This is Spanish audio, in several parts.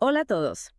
Hola a todos.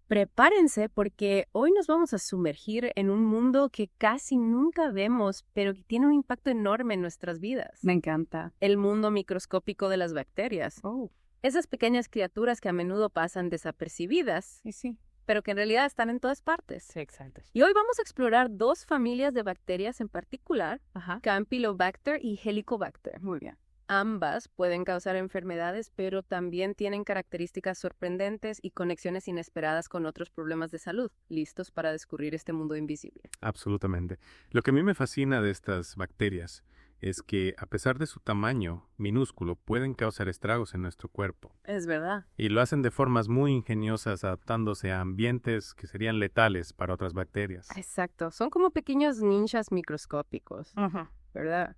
Prepárense porque hoy nos vamos a sumergir en un mundo que casi nunca vemos, pero que tiene un impacto enorme en nuestras vidas. Me encanta. El mundo microscópico de las bacterias. Oh, Esas pequeñas criaturas que a menudo pasan desapercibidas, sí. pero que en realidad están en todas partes. Sí, exacto. Y hoy vamos a explorar dos familias de bacterias en particular, Ajá. Campylobacter y Helicobacter. Muy bien. Ambas pueden causar enfermedades, pero también tienen características sorprendentes y conexiones inesperadas con otros problemas de salud, listos para descubrir este mundo invisible. Absolutamente. Lo que a mí me fascina de estas bacterias es que, a pesar de su tamaño minúsculo, pueden causar estragos en nuestro cuerpo. Es verdad. Y lo hacen de formas muy ingeniosas, adaptándose a ambientes que serían letales para otras bacterias. Exacto. Son como pequeños ninjas microscópicos, Ajá. ¿verdad?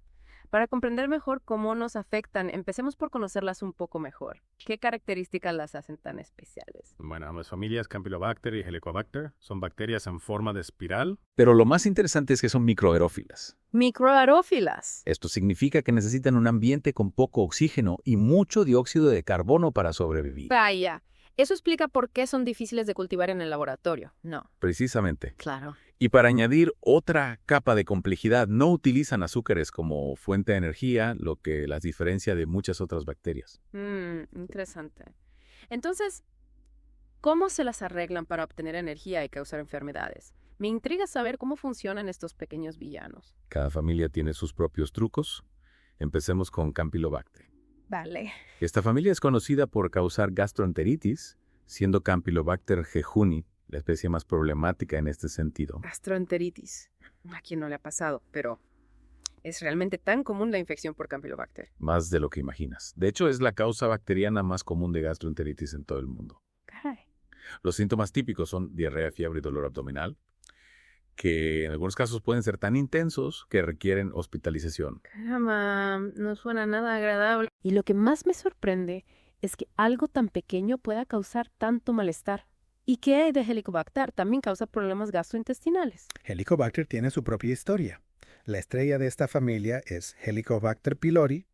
Para comprender mejor cómo nos afectan, empecemos por conocerlas un poco mejor. ¿Qué características las hacen tan especiales? Bueno, ambas familias, Campylobacter y Helicobacter, son bacterias en forma de espiral. Pero lo más interesante es que son microaerófilas. Microaerófilas. Esto significa que necesitan un ambiente con poco oxígeno y mucho dióxido de carbono para sobrevivir. Vaya, eso explica por qué son difíciles de cultivar en el laboratorio. No. Precisamente. Claro. Y para añadir otra capa de complejidad, no utilizan azúcares como fuente de energía, lo que las diferencia de muchas otras bacterias. Interesante. Entonces, ¿cómo se las arreglan para obtener energía y causar enfermedades? Me intriga saber cómo funcionan estos pequeños villanos. Cada familia tiene sus propios trucos. Empecemos con Campylobacter. Vale. Esta familia es conocida por causar gastroenteritis, siendo Campylobacter jejuni la especie más problemática en este sentido. Gastroenteritis. A quien no le ha pasado, pero ¿es realmente tan común la infección por Campylobacter? Más de lo que imaginas. De hecho, es la causa bacteriana más común de gastroenteritis en todo el mundo. Caray. Los síntomas típicos son diarrea, fiebre y dolor abdominal, que en algunos casos pueden ser tan intensos que requieren hospitalización. Caramba, no suena nada agradable. Y lo que más me sorprende es que algo tan pequeño pueda causar tanto malestar. ¿Y qué hay de Helicobacter? También causa problemas gastrointestinales. Helicobacter tiene su propia historia. La estrella de esta familia es Helicobacter pylori,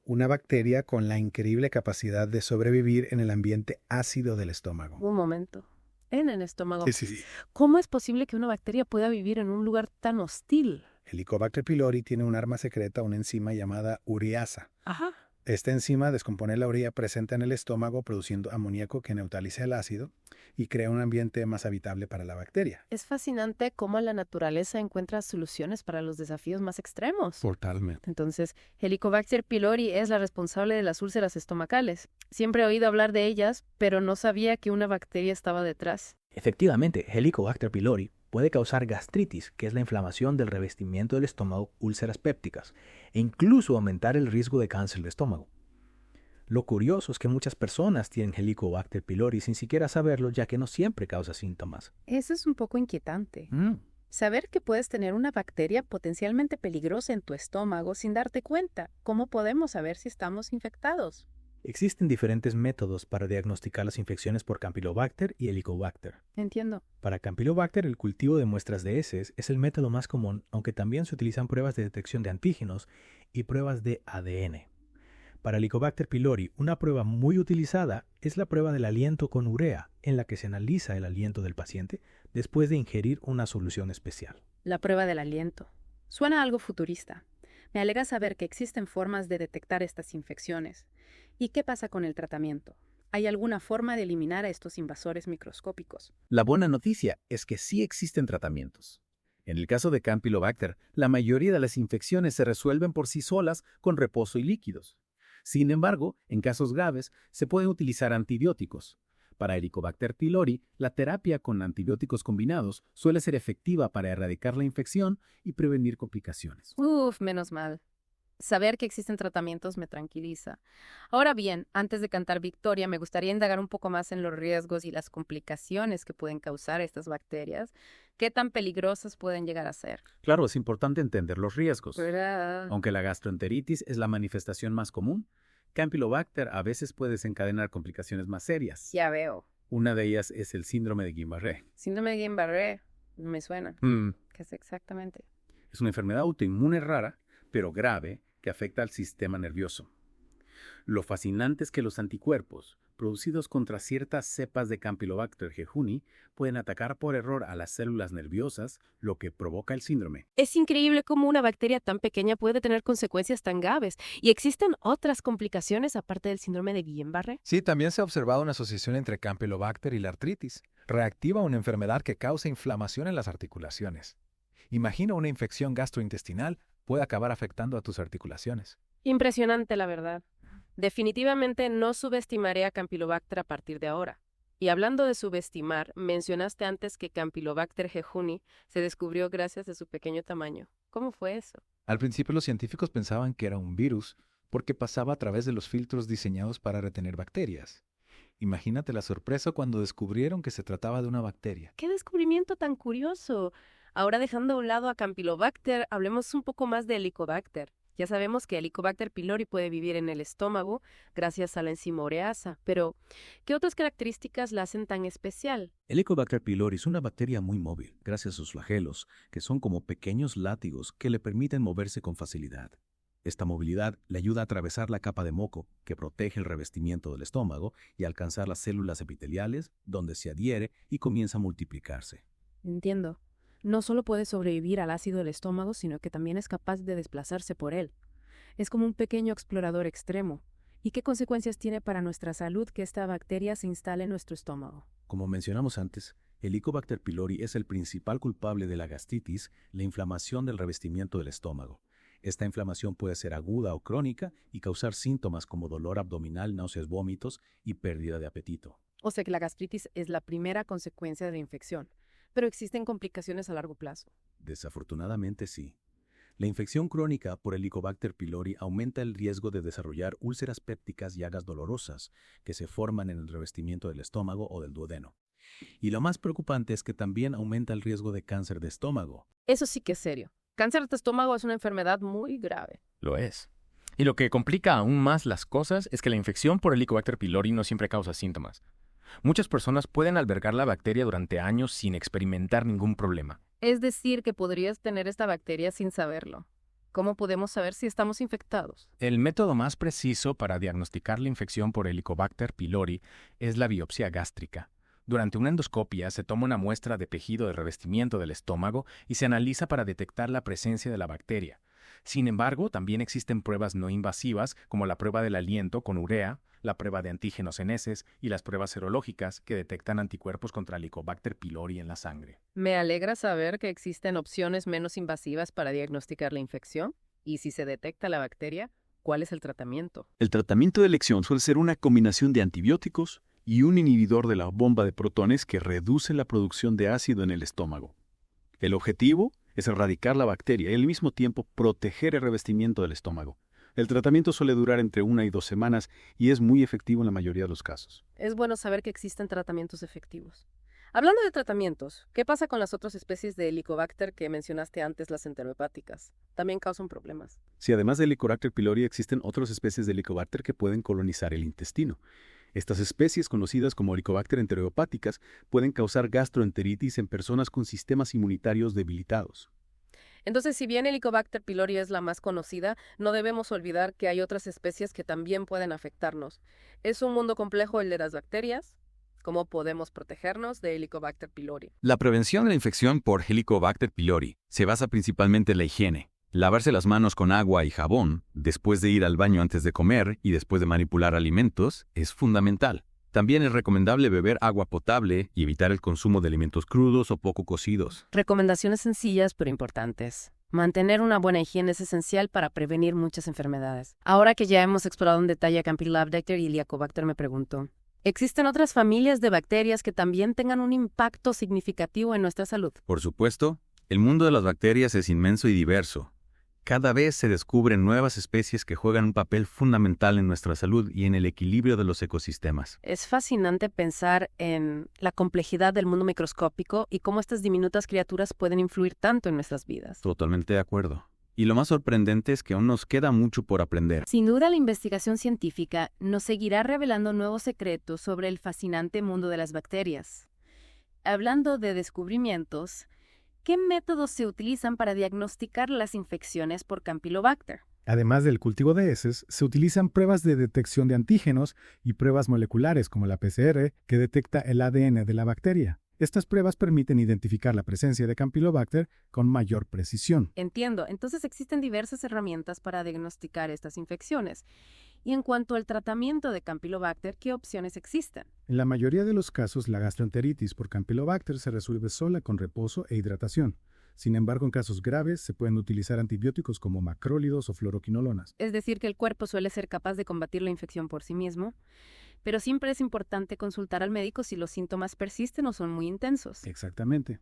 una bacteria con la increíble capacidad de sobrevivir en el ambiente ácido del estómago. Un momento. En el estómago. Sí. ¿Cómo es posible que una bacteria pueda vivir en un lugar tan hostil? Helicobacter pylori tiene un arma secreta, una enzima llamada ureasa. Ajá. Esta enzima descompone la urea presente en el estómago produciendo amoníaco que neutraliza el ácido y crea un ambiente más habitable para la bacteria. Es fascinante cómo la naturaleza encuentra soluciones para los desafíos más extremos. Totalmente. Entonces, Helicobacter pylori es la responsable de las úlceras estomacales. Siempre he oído hablar de ellas, pero no sabía que una bacteria estaba detrás. Efectivamente, Helicobacter pylori puede causar gastritis, que es la inflamación del revestimiento del estómago, úlceras pépticas, e incluso aumentar el riesgo de cáncer de estómago. Lo curioso es que muchas personas tienen Helicobacter pylori sin siquiera saberlo, ya que no siempre causa síntomas. Eso es un poco inquietante. Saber que puedes tener una bacteria potencialmente peligrosa en tu estómago sin darte cuenta. ¿Cómo podemos saber si estamos infectados? Existen diferentes métodos para diagnosticar las infecciones por Campylobacter y Helicobacter. Entiendo. Para Campylobacter, el cultivo de muestras de heces es el método más común, aunque también se utilizan pruebas de detección de antígenos y pruebas de ADN. Para Helicobacter pylori, una prueba muy utilizada es la prueba del aliento con urea, en la que se analiza el aliento del paciente después de ingerir una solución especial. La prueba del aliento. Suena algo futurista. Me alegra saber que existen formas de detectar estas infecciones. ¿Y qué pasa con el tratamiento? ¿Hay alguna forma de eliminar a estos invasores microscópicos? La buena noticia es que sí existen tratamientos. En el caso de Campylobacter, la mayoría de las infecciones se resuelven por sí solas con reposo y líquidos. Sin embargo, en casos graves, se pueden utilizar antibióticos. Para Helicobacter pylori, la terapia con antibióticos combinados suele ser efectiva para erradicar la infección y prevenir complicaciones. Menos mal. Saber que existen tratamientos me tranquiliza. Ahora bien, antes de cantar victoria, me gustaría indagar un poco más en los riesgos y las complicaciones que pueden causar estas bacterias. ¿Qué tan peligrosas pueden llegar a ser? Claro, es importante entender los riesgos. ¿Verdad? Aunque la gastroenteritis es la manifestación más común, Campylobacter a veces puede desencadenar complicaciones más serias. Ya veo. Una de ellas es el síndrome de Guillain-Barré. Síndrome de Guillain-Barré. Me suena. ¿Qué es exactamente? Es una enfermedad autoinmune rara, pero grave, que afecta al sistema nervioso. Lo fascinante es que los anticuerpos producidos contra ciertas cepas de Campylobacter jejuni pueden atacar por error a las células nerviosas, lo que provoca el síndrome. Es increíble cómo una bacteria tan pequeña puede tener consecuencias tan graves. ¿Y existen otras complicaciones aparte del síndrome de Guillain-Barré? Sí, también se ha observado una asociación entre Campylobacter y la artritis, reactiva a una enfermedad que causa inflamación en las articulaciones. Imagina una infección gastrointestinal puede acabar afectando a tus articulaciones. Impresionante, la verdad. Definitivamente no subestimaré a Campylobacter a partir de ahora. Y hablando de subestimar, mencionaste antes que Campylobacter jejuni se descubrió gracias a su pequeño tamaño. ¿Cómo fue eso? Al principio los científicos pensaban que era un virus porque pasaba a través de los filtros diseñados para retener bacterias. Imagínate la sorpresa cuando descubrieron que se trataba de una bacteria. ¡Qué descubrimiento tan curioso! Ahora dejando a un lado a Campylobacter, hablemos un poco más de Helicobacter. Ya sabemos que Helicobacter pylori puede vivir en el estómago gracias a la enzima ureasa, pero ¿qué otras características la hacen tan especial? Helicobacter pylori es una bacteria muy móvil, gracias a sus flagelos, que son como pequeños látigos que le permiten moverse con facilidad. Esta movilidad le ayuda a atravesar la capa de moco que protege el revestimiento del estómago y alcanzar las células epiteliales, donde se adhiere y comienza a multiplicarse. Entiendo. No solo puede sobrevivir al ácido del estómago, sino que también es capaz de desplazarse por él. Es como un pequeño explorador extremo. ¿Y qué consecuencias tiene para nuestra salud que esta bacteria se instale en nuestro estómago? Como mencionamos antes, Helicobacter pylori es el principal culpable de la gastritis, la inflamación del revestimiento del estómago. Esta inflamación puede ser aguda o crónica y causar síntomas como dolor abdominal, náuseas, vómitos y pérdida de apetito. O sea que la gastritis es la primera consecuencia de la infección, pero existen complicaciones a largo plazo. Desafortunadamente sí. La infección crónica por Helicobacter pylori aumenta el riesgo de desarrollar úlceras pépticas, llagas dolorosas que se forman en el revestimiento del estómago o del duodeno. Y lo más preocupante es que también aumenta el riesgo de cáncer de estómago. Eso sí que es serio. Cáncer de estómago es una enfermedad muy grave. Lo es. Y lo que complica aún más las cosas es que la infección por Helicobacter pylori no siempre causa síntomas. Muchas personas pueden albergar la bacteria durante años sin experimentar ningún problema. Es decir, que podrías tener esta bacteria sin saberlo. ¿Cómo podemos saber si estamos infectados? El método más preciso para diagnosticar la infección por Helicobacter pylori es la biopsia gástrica. Durante una endoscopia se toma una muestra de tejido del revestimiento del estómago y se analiza para detectar la presencia de la bacteria. Sin embargo, también existen pruebas no invasivas como la prueba del aliento con urea, la prueba de antígenos en heces y las pruebas serológicas que detectan anticuerpos contra Helicobacter pylori en la sangre. Me alegra saber que existen opciones menos invasivas para diagnosticar la infección. Y si se detecta la bacteria, ¿cuál es el tratamiento? El tratamiento de elección suele ser una combinación de antibióticos y un inhibidor de la bomba de protones que reduce la producción de ácido en el estómago. El objetivo es erradicar la bacteria y al mismo tiempo proteger el revestimiento del estómago. El tratamiento suele durar entre 1 y 2 semanas y es muy efectivo en la mayoría de los casos. Es bueno saber que existen tratamientos efectivos. Hablando de tratamientos, ¿qué pasa con las otras especies de Helicobacter que mencionaste antes, las enterohepáticas? También causan problemas. Sí, además de Helicobacter pylori existen otras especies de Helicobacter que pueden colonizar el intestino. Estas especies, conocidas como Helicobacter enterohepáticas, pueden causar gastroenteritis en personas con sistemas inmunitarios debilitados. Entonces, si bien Helicobacter pylori es la más conocida, no debemos olvidar que hay otras especies que también pueden afectarnos. Es un mundo complejo el de las bacterias. ¿Cómo podemos protegernos de Helicobacter pylori? La prevención de la infección por Helicobacter pylori se basa principalmente en la higiene. Lavarse las manos con agua y jabón, después de ir al baño antes de comer y después de manipular alimentos, es fundamental. También es recomendable beber agua potable y evitar el consumo de alimentos crudos o poco cocidos. Recomendaciones sencillas pero importantes. Mantener una buena higiene es esencial para prevenir muchas enfermedades. Ahora que ya hemos explorado en detalle a Campylobacter y Helicobacter, me pregunto, ¿existen otras familias de bacterias que también tengan un impacto significativo en nuestra salud? Por supuesto, el mundo de las bacterias es inmenso y diverso. Cada vez se descubren nuevas especies que juegan un papel fundamental en nuestra salud y en el equilibrio de los ecosistemas. Es fascinante pensar en la complejidad del mundo microscópico y cómo estas diminutas criaturas pueden influir tanto en nuestras vidas. Totalmente de acuerdo. Y lo más sorprendente es que aún nos queda mucho por aprender. Sin duda, la investigación científica nos seguirá revelando nuevos secretos sobre el fascinante mundo de las bacterias. Hablando de descubrimientos, ¿qué métodos se utilizan para diagnosticar las infecciones por Campylobacter? Además del cultivo de heces, se utilizan pruebas de detección de antígenos y pruebas moleculares como la PCR, que detecta el ADN de la bacteria. Estas pruebas permiten identificar la presencia de Campylobacter con mayor precisión. Entiendo. Entonces existen diversas herramientas para diagnosticar estas infecciones. Y en cuanto al tratamiento de Campylobacter, ¿qué opciones existen? En la mayoría de los casos, la gastroenteritis por Campylobacter se resuelve sola con reposo e hidratación. Sin embargo, en casos graves se pueden utilizar antibióticos como macrólidos o fluoroquinolonas. Es decir, que el cuerpo suele ser capaz de combatir la infección por sí mismo, pero siempre es importante consultar al médico si los síntomas persisten o son muy intensos. Exactamente.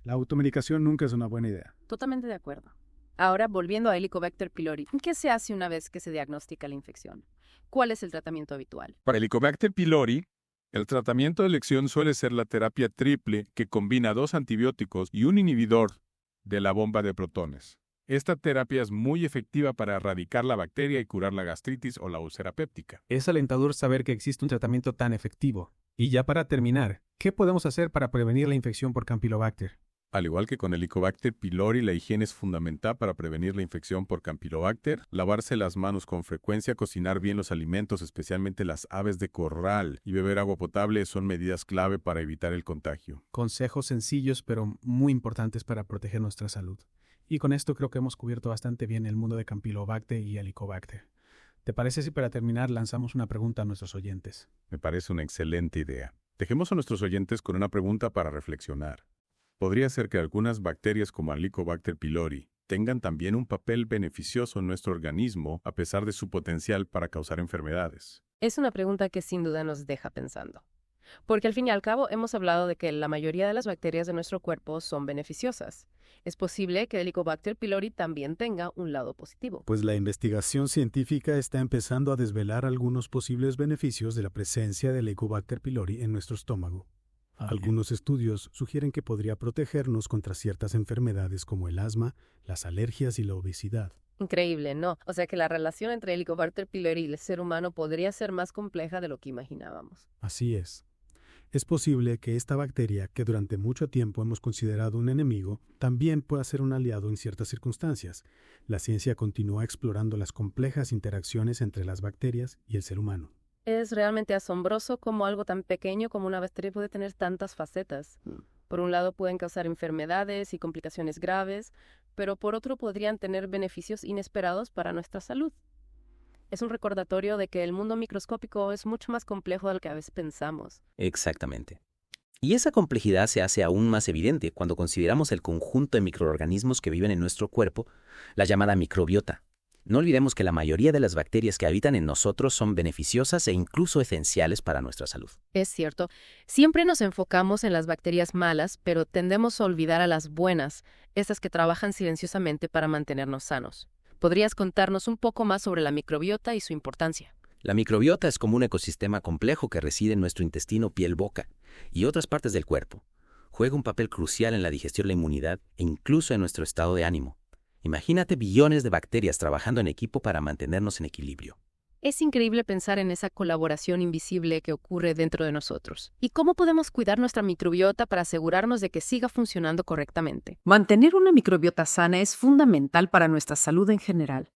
La automedicación nunca es una buena idea. Totalmente de acuerdo. Ahora, volviendo a Helicobacter pylori, ¿qué se hace una vez que se diagnostica la infección? ¿Cuál es el tratamiento habitual? Para Helicobacter pylori, el tratamiento de elección suele ser la terapia triple que combina 2 antibióticos y un inhibidor de la bomba de protones. Esta terapia es muy efectiva para erradicar la bacteria y curar la gastritis o la úlcera péptica. Es alentador saber que existe un tratamiento tan efectivo. Y ya para terminar, ¿qué podemos hacer para prevenir la infección por Campylobacter? Al igual que con Helicobacter pylori, la higiene es fundamental para prevenir la infección por Campylobacter. Lavarse las manos con frecuencia, cocinar bien los alimentos, especialmente las aves de corral, y beber agua potable son medidas clave para evitar el contagio. Consejos sencillos pero muy importantes para proteger nuestra salud. Y con esto creo que hemos cubierto bastante bien el mundo de Campylobacter y Helicobacter. ¿Te parece si para terminar lanzamos una pregunta a nuestros oyentes? Me parece una excelente idea. Dejemos a nuestros oyentes con una pregunta para reflexionar. Podría ser que algunas bacterias como Helicobacter pylori tengan también un papel beneficioso en nuestro organismo a pesar de su potencial para causar enfermedades. Es una pregunta que sin duda nos deja pensando. Porque al fin y al cabo hemos hablado de que la mayoría de las bacterias de nuestro cuerpo son beneficiosas. Es posible que Helicobacter pylori también tenga un lado positivo. Pues la investigación científica está empezando a desvelar algunos posibles beneficios de la presencia de Helicobacter pylori en nuestro estómago. Algunos estudios sugieren que podría protegernos contra ciertas enfermedades como el asma, las alergias y la obesidad. Increíble, ¿no? O sea que la relación entre Helicobacter pylori y el ser humano podría ser más compleja de lo que imaginábamos. Así es. Es posible que esta bacteria, que durante mucho tiempo hemos considerado un enemigo, también pueda ser un aliado en ciertas circunstancias. La ciencia continúa explorando las complejas interacciones entre las bacterias y el ser humano. Es realmente asombroso cómo algo tan pequeño como una bacteria puede tener tantas facetas. Por un lado pueden causar enfermedades y complicaciones graves, pero por otro podrían tener beneficios inesperados para nuestra salud. Es un recordatorio de que el mundo microscópico es mucho más complejo de lo que a veces pensamos. Exactamente. Y esa complejidad se hace aún más evidente cuando consideramos el conjunto de microorganismos que viven en nuestro cuerpo, la llamada microbiota. No olvidemos que la mayoría de las bacterias que habitan en nosotros son beneficiosas e incluso esenciales para nuestra salud. Es cierto, siempre nos enfocamos en las bacterias malas, pero tendemos a olvidar a las buenas, esas que trabajan silenciosamente para mantenernos sanos. ¿Podrías contarnos un poco más sobre la microbiota y su importancia? La microbiota es como un ecosistema complejo que reside en nuestro intestino, piel-boca y otras partes del cuerpo. Juega un papel crucial en la digestión, la inmunidad e incluso en nuestro estado de ánimo. Imagínate billones de bacterias trabajando en equipo para mantenernos en equilibrio. Es increíble pensar en esa colaboración invisible que ocurre dentro de nosotros. ¿Y cómo podemos cuidar nuestra microbiota para asegurarnos de que siga funcionando correctamente? Mantener una microbiota sana es fundamental para nuestra salud en general.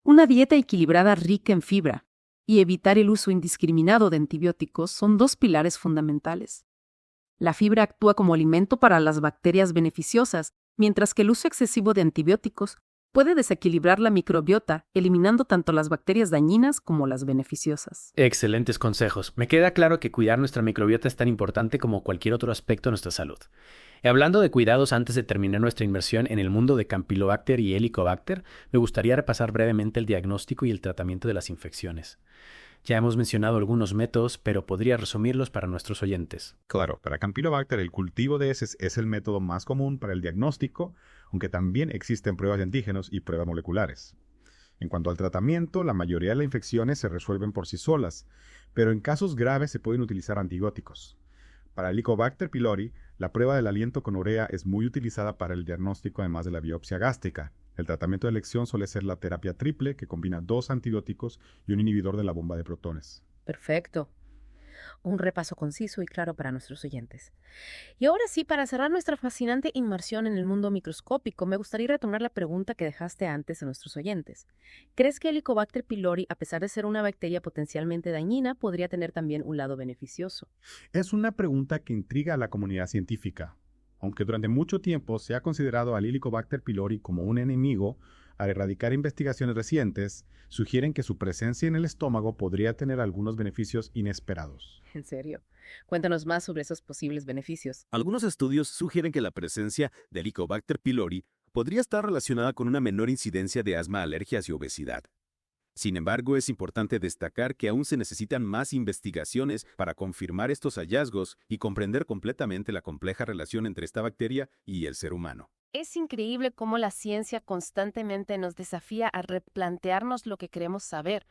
Una dieta equilibrada rica en fibra y evitar el uso indiscriminado de antibióticos son 2 pilares fundamentales. La fibra actúa como alimento para las bacterias beneficiosas, mientras que el uso excesivo de antibióticos puede desequilibrar la microbiota, eliminando tanto las bacterias dañinas como las beneficiosas. Excelentes consejos. Me queda claro que cuidar nuestra microbiota es tan importante como cualquier otro aspecto de nuestra salud. Y hablando de cuidados antes de terminar nuestra inmersión en el mundo de Campylobacter y Helicobacter, me gustaría repasar brevemente el diagnóstico y el tratamiento de las infecciones. Ya hemos mencionado algunos métodos, pero podría resumirlos para nuestros oyentes. Claro, para Campylobacter el cultivo de heces es el método más común para el diagnóstico, aunque también existen pruebas de antígenos y pruebas moleculares. En cuanto al tratamiento, la mayoría de las infecciones se resuelven por sí solas, pero en casos graves se pueden utilizar antibióticos. Para Helicobacter pylori, la prueba del aliento con urea es muy utilizada para el diagnóstico además de la biopsia gástrica. El tratamiento de elección suele ser la terapia triple que combina 2 antibióticos y un inhibidor de la bomba de protones. Perfecto. Un repaso conciso y claro para nuestros oyentes. Y ahora sí, para cerrar nuestra fascinante inmersión en el mundo microscópico, me gustaría retomar la pregunta que dejaste antes a nuestros oyentes. ¿Crees que Helicobacter pylori, a pesar de ser una bacteria potencialmente dañina, podría tener también un lado beneficioso? Es una pregunta que intriga a la comunidad científica. Aunque durante mucho tiempo se ha considerado al Helicobacter pylori como un enemigo, al erradicar investigaciones recientes, sugieren que su presencia en el estómago podría tener algunos beneficios inesperados. ¿En serio? Cuéntanos más sobre esos posibles beneficios. Algunos estudios sugieren que la presencia de Helicobacter pylori podría estar relacionada con una menor incidencia de asma, alergias y obesidad. Sin embargo, es importante destacar que aún se necesitan más investigaciones para confirmar estos hallazgos y comprender completamente la compleja relación entre esta bacteria y el ser humano. Es increíble cómo la ciencia constantemente nos desafía a replantearnos lo que queremos saber.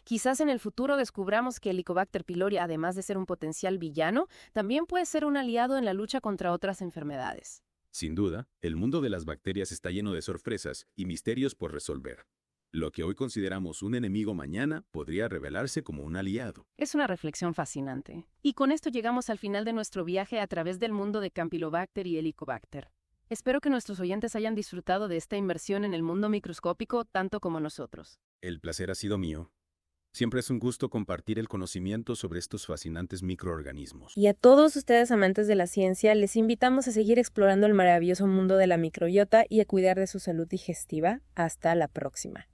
Quizás en el futuro descubramos que Helicobacter pylori, además de ser un potencial villano, también puede ser un aliado en la lucha contra otras enfermedades. Sin duda, el mundo de las bacterias está lleno de sorpresas y misterios por resolver. Lo que hoy consideramos un enemigo mañana podría revelarse como un aliado. Es una reflexión fascinante. Y con esto llegamos al final de nuestro viaje a través del mundo de Campylobacter y Helicobacter. Espero que nuestros oyentes hayan disfrutado de esta inmersión en el mundo microscópico tanto como nosotros. El placer ha sido mío. Siempre es un gusto compartir el conocimiento sobre estos fascinantes microorganismos. Y a todos ustedes amantes de la ciencia, les invitamos a seguir explorando el maravilloso mundo de la microbiota y a cuidar de su salud digestiva. Hasta la próxima.